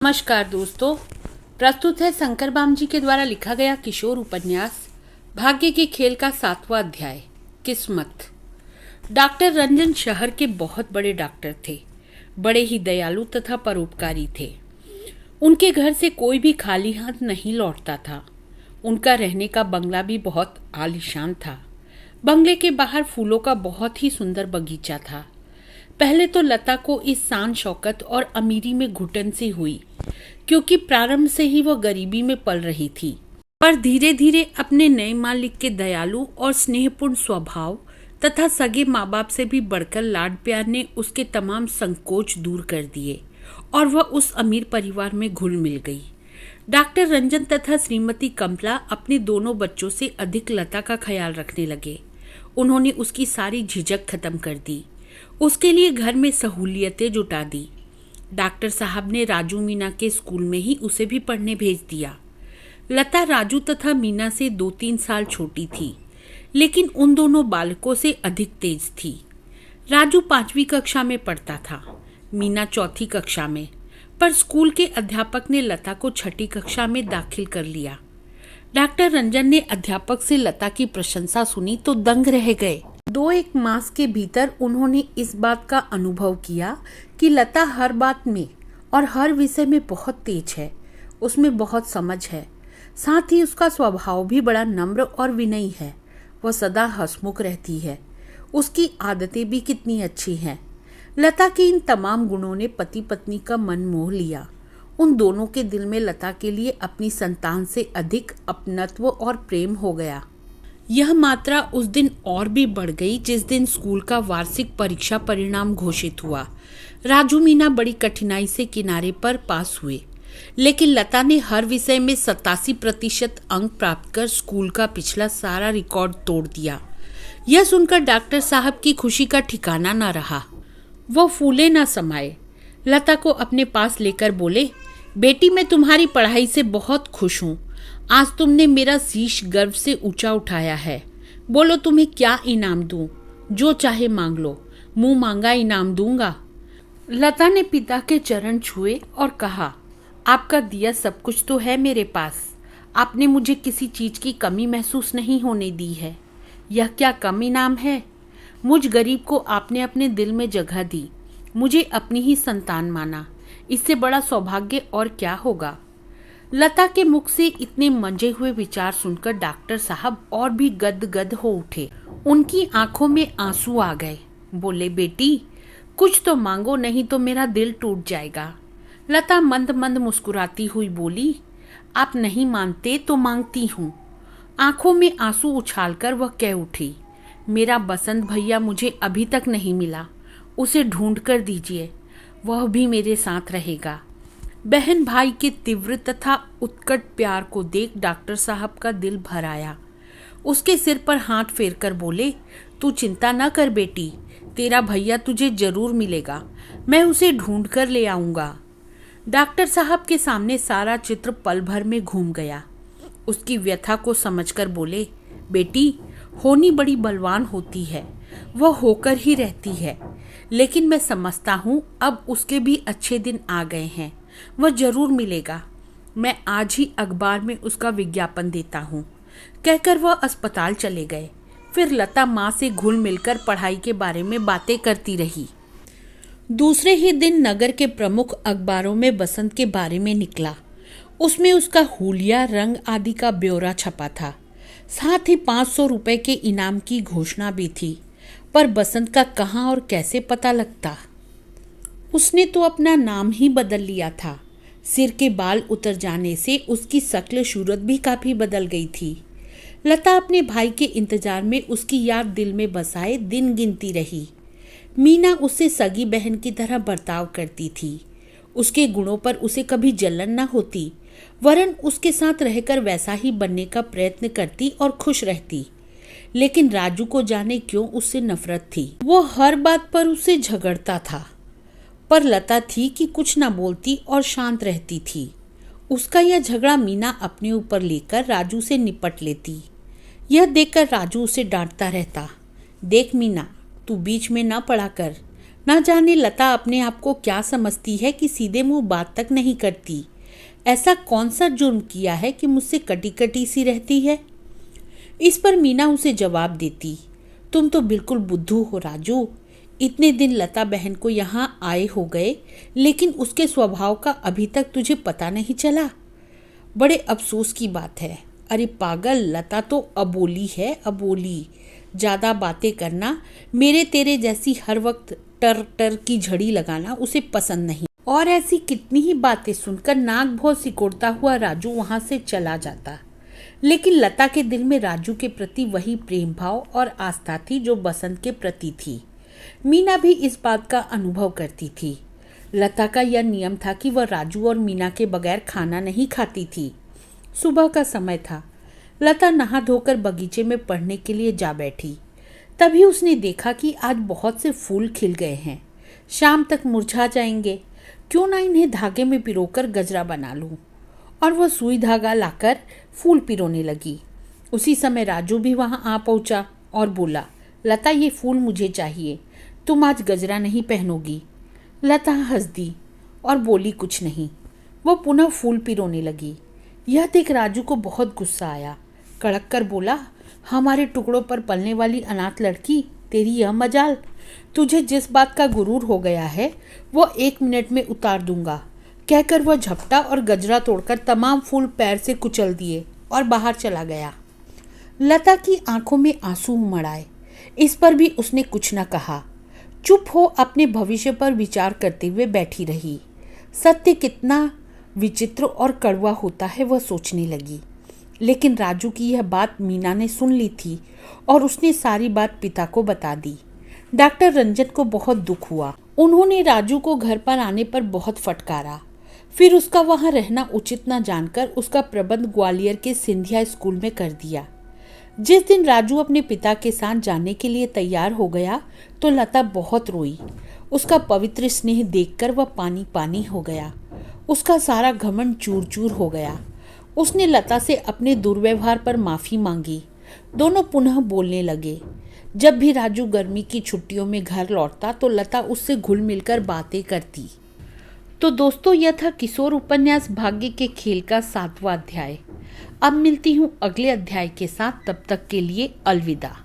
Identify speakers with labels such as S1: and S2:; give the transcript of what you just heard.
S1: नमस्कार दोस्तों, प्रस्तुत है शंकर बाम जी के द्वारा लिखा गया किशोर उपन्यास भाग्य के खेल का 7वां अध्याय किस्मत। डॉक्टर रंजन शहर के बहुत बड़े डॉक्टर थे। बड़े ही दयालु तथा परोपकारी थे। उनके घर से कोई भी खाली हाथ नहीं लौटता था। उनका रहने का बंगला भी बहुत आलीशान था। बंगले के बाहर फूलों का बहुत ही सुंदर बगीचा था। पहले तो लता को इस शान शौकत और अमीरी में घुटन सी हुई, क्योंकि प्रारंभ से ही वह गरीबी में पल रही थी। पर धीरे धीरे अपने नए मालिक के दयालु और स्नेहपूर्ण स्वभाव तथा सगे माँ बाप से भी बढ़कर लाड प्यार ने उसके तमाम संकोच दूर कर दिए और वह उस अमीर परिवार में घुल मिल गई। डॉक्टर रंजन तथा श्रीमती कमला अपने दोनों बच्चों से अधिक लता का ख्याल रखने लगे। उन्होंने उसकी सारी झिझक खत्म कर दी। उसके लिए घर में सहूलियतें जुटा दी। डॉक्टर साहब ने राजू मीना के स्कूल में ही उसे भी पढ़ने भेज दिया। लता राजू तथा मीना से 2-3 साल छोटी थी, लेकिन उन दोनों बालकों से अधिक तेज थी। राजू 5वीं कक्षा में पढ़ता था, मीना 4थी कक्षा में, पर स्कूल के अध्यापक ने लता को 6ठी कक्षा में दाखिल कर लिया। डॉक्टर रंजन ने अध्यापक से लता की प्रशंसा सुनी तो दंग रह गए। 2-1 मास के भीतर उन्होंने इस बात का अनुभव किया कि लता हर बात में और हर विषय में बहुत तेज है। उसमें बहुत समझ है। साथ ही उसका स्वभाव भी बड़ा नम्र और विनयी है। वह सदा हंसमुख रहती है। उसकी आदतें भी कितनी अच्छी हैं। लता के इन तमाम गुणों ने पति पत्नी का मन मोह लिया। उन दोनों के दिल में लता के लिए अपनी संतान से अधिक अपनत्व और प्रेम हो गया। यह मात्रा उस दिन और भी बढ़ गई जिस दिन स्कूल का वार्षिक परीक्षा परिणाम घोषित हुआ। राजू मीना बड़ी कठिनाई से किनारे पर पास हुए, लेकिन लता ने हर विषय में 87% अंक प्राप्त कर स्कूल का पिछला सारा रिकॉर्ड तोड़ दिया। यह सुनकर डॉक्टर साहब की खुशी का ठिकाना न रहा। वो फूले न समाये। लता को अपने पास लेकर बोले, बेटी मैं तुम्हारी पढ़ाई से बहुत खुश हूँ। आज तुमने मेरा शीश गर्व से ऊंचा उठाया है। बोलो तुम्हें क्या इनाम दूं? जो चाहे मांग लो, मुंह मांगा इनाम दूंगा। लता ने पिता के चरण छुए और कहा, आपका दिया सब कुछ तो है मेरे पास। आपने मुझे किसी चीज की कमी महसूस नहीं होने दी है। यह क्या कम इनाम है? मुझ गरीब को आपने अपने दिल में जगह दी, मुझे अपनी ही संतान माना। इससे बड़ा सौभाग्य और क्या होगा? लता के मुख से इतने मंजे हुए विचार सुनकर डॉक्टर साहब और भी गदगद हो उठे। उनकी आंखों में आंसू आ गए। बोले, बेटी कुछ तो मांगो, नहीं तो मेरा दिल टूट जाएगा। लता मंद मंद मुस्कुराती हुई बोली, आप नहीं मानते तो मांगती हूँ। आंखों में आंसू उछालकर वह कह उठी, मेरा बसंत भैया मुझे अभी तक नहीं मिला। उसे ढूंढ कर दीजिए, वह भी मेरे साथ रहेगा। बहन भाई के तीव्र तथा उत्कट प्यार को देख डॉक्टर साहब का दिल भर आया। उसके सिर पर हाथ फेरकर बोले, तू चिंता न कर बेटी, तेरा भैया तुझे जरूर मिलेगा। मैं उसे ढूंढ कर ले आऊंगा। डॉक्टर साहब के सामने सारा चित्र पल भर में घूम गया। उसकी व्यथा को समझकर बोले, बेटी होनी बड़ी बलवान होती है, वह होकर ही रहती है, लेकिन मैं समझता हूँ अब उसके भी अच्छे दिन आ गए हैं। वह जरूर मिलेगा। मैं आज ही अखबार में उसका विज्ञापन देता हूँ। कहकर वह अस्पताल चले गए। फिर लता माँ से घुल मिलकर पढ़ाई के बारे में बातें करती रही। दूसरे ही दिन नगर के प्रमुख अखबारों में बसंत के बारे में निकला। उसमें उसका हुलिया, रंग आदि का ब्यौरा छपा था। साथ ही 500 रुपए के इनाम की घोषणा भी थी। पर बसंत का कहाँ और कैसे पता लगता? उसने तो अपना नाम ही बदल लिया था। सिर के बाल उतर जाने से उसकी शक्ल सूरत भी काफी बदल गई थी। लता अपने भाई के इंतजार में उसकी याद दिल में बसाए दिन गिनती रही। मीना उससे सगी बहन की तरह बर्ताव करती थी। उसके गुणों पर उसे कभी जलन न होती, वरन उसके साथ रहकर वैसा ही बनने का प्रयत्न करती और खुश रहती। लेकिन राजू को जाने क्यों उससे नफरत थी। वो हर बात पर उससे झगड़ता था, पर लता थी कि कुछ न बोलती और शांत रहती थी। उसका यह झगड़ा मीना अपने ऊपर लेकर राजू से निपट लेती। यह देखकर राजू उसे डांटता रहता, देख मीना, तू बीच में न पड़ा कर। ना जाने लता अपने आप को क्या समझती है कि सीधे मुंह बात तक नहीं करती। ऐसा कौन सा जुर्म किया है कि मुझसे कटी कटी सी रहती है। इस पर मीना उसे जवाब देती, तुम तो बिल्कुल बुद्धू हो राजू। इतने दिन लता बहन को यहाँ आए हो गए, लेकिन उसके स्वभाव का अभी तक तुझे पता नहीं चला। बड़े अफसोस की बात है। अरे पागल, लता तो अबोली है, अबोली। ज़्यादा बातें करना, मेरे तेरे जैसी हर वक्त टर टर की झड़ी लगाना उसे पसंद नहीं। और ऐसी कितनी ही बातें सुनकर नाक भौं सिकोड़ता हुआ राजू वहाँ से चला जाता। लेकिन लता के दिल में राजू के प्रति वही प्रेम भाव और आस्था थी जो बसंत के प्रति थी। मीना भी इस बात का अनुभव करती थी। लता का यह नियम था कि वह राजू और मीना के बगैर खाना नहीं खाती थी। सुबह का समय था। लता नहा धोकर बगीचे में पढ़ने के लिए जा बैठी। तभी उसने देखा कि आज बहुत से फूल खिल गए हैं, शाम तक मुरझा जाएंगे। क्यों ना इन्हें धागे में पिरोकर गजरा बना लूं। और वह सुई धागा लाकर फूल पिरोने लगी। उसी समय राजू भी वहां आ पहुंचा और बोला, लता ये फूल मुझे चाहिए, तुम आज गजरा नहीं पहनोगी। लता हंस दी और बोली कुछ नहीं। वो पुनः फूल पिरोने लगी। यह देख राजू को बहुत गुस्सा आया। कड़क कर बोला, हमारे टुकड़ों पर पलने वाली अनाथ लड़की, तेरी यह मजाल। तुझे जिस बात का गुरूर हो गया है वो 1 मिनट में उतार दूंगा। कहकर वह झपटा और गजरा तोड़कर तमाम फूल पैर से कुचल दिए और बाहर चला गया। लता की आंखों में आंसू उमड़ आए। इस पर भी उसने कुछ न कहा। चुप हो अपने भविष्य पर विचार करते हुए बैठी रही। सत्य कितना विचित्र और कड़वा होता है वह सोचने लगी। लेकिन राजू की यह बात मीना ने सुन ली थी और उसने सारी बात पिता को बता दी। डॉक्टर रंजन को बहुत दुख हुआ। उन्होंने राजू को घर पर आने पर बहुत फटकारा। फिर उसका वहां रहना उचित न जानकर उसका प्रबंध ग्वालियर के सिंधिया स्कूल में कर दिया। जिस दिन राजू अपने पिता के साथ जाने के लिए तैयार हो गया तो लता बहुत रोई। उसका पवित्र स्नेह देखकर वह पानी पानी हो गया। उसका सारा घमंड चूर चूर हो गया। उसने लता से अपने दुर्व्यवहार पर माफ़ी मांगी। दोनों पुनः बोलने लगे। जब भी राजू गर्मी की छुट्टियों में घर लौटता तो लता उससे घुल मिलकर बातें करती। तो दोस्तों, यह था किशोर उपन्यास भाग्य के खेल का 7वां अध्याय। अब मिलती हूँ अगले अध्याय के साथ। तब तक के लिए अलविदा।